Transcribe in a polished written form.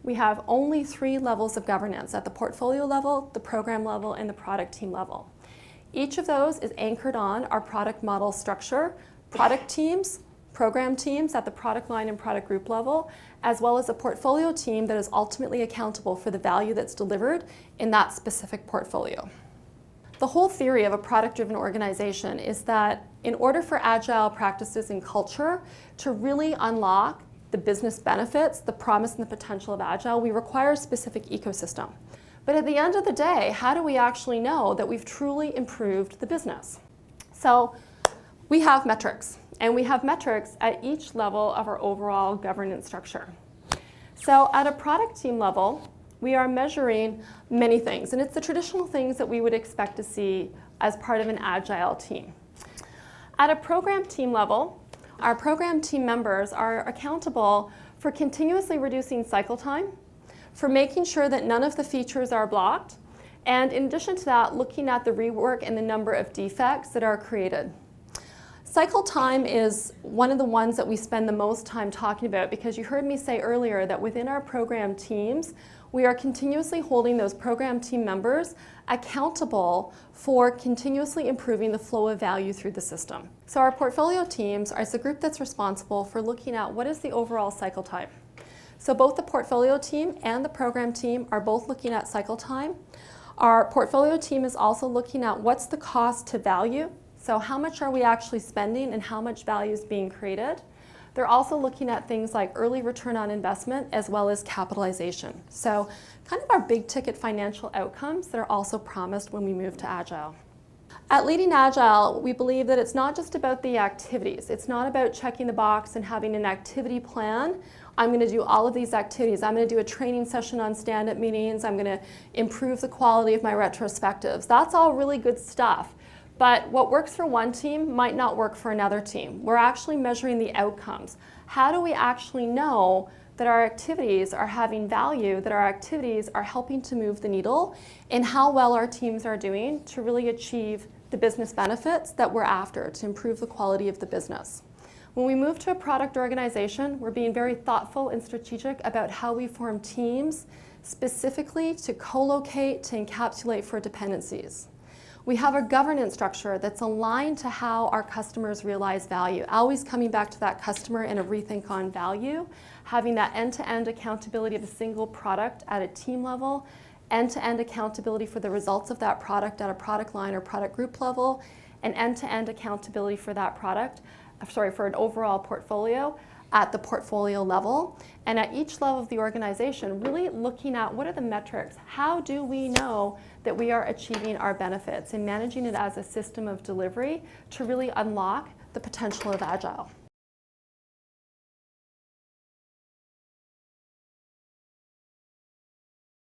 We have only 3 levels of governance at the portfolio level, the program level, and the product team level. Each of those is anchored on our product model structure, product teams, program teams at the product line and product group level, as well as a portfolio team that is ultimately accountable for the value that's delivered in that specific portfolio. The whole theory of a product-driven organization is that in order for Agile practices and culture to really unlock the business benefits, the promise and the potential of Agile, we require a specific ecosystem. But at the end of the day, how do we actually know that we've truly improved the business? So we have metrics, and we have metrics at each level of our overall governance structure. So at a product team level, we are measuring many things, and it's the traditional things that we would expect to see as part of an Agile team. At a program team level, our program team members are accountable for continuously reducing cycle time, for making sure that none of the features are blocked, and in addition to that, looking at the rework and the number of defects that are created. Cycle time is one of the ones that we spend the most time talking about because you heard me say earlier that within our program teams, we are continuously holding those program team members accountable for continuously improving the flow of value through the system. So our portfolio teams are the group that's responsible for looking at what is the overall cycle time. So both the portfolio team and the program team are both looking at cycle time. Our portfolio team is also looking at what's the cost to value. So how much are we actually spending and how much value is being created? They're also looking at things like early return on investment as well as capitalization. So kind of our big ticket financial outcomes that are also promised when we move to Agile. At Leading Agile, we believe that it's not just about the activities. It's not about checking the box and having an activity plan. I'm going to do all of these activities. I'm going to do a training session on stand-up meetings. I'm going to improve the quality of my retrospectives. That's all really good stuff. But what works for one team might not work for another team. We're actually measuring the outcomes. How do we actually know that our activities are having value, that our activities are helping to move the needle, and how well our teams are doing to really achieve the business benefits that we're after to improve the quality of the business? When we move to a product organization, we're being very thoughtful and strategic about how we form teams specifically to co-locate, to encapsulate for dependencies. We have a governance structure that's aligned to how our customers realize value, always coming back to that customer and a rethink on value, having that end-to-end accountability of a single product at a team level, end-to-end accountability for the results of that product at a product line or product group level, and end-to-end accountability for that product, for an overall portfolio at the portfolio level, and at each level of the organization, really looking at what are the metrics, how do we know that we are achieving our benefits, and managing it as a system of delivery to really unlock the potential of Agile.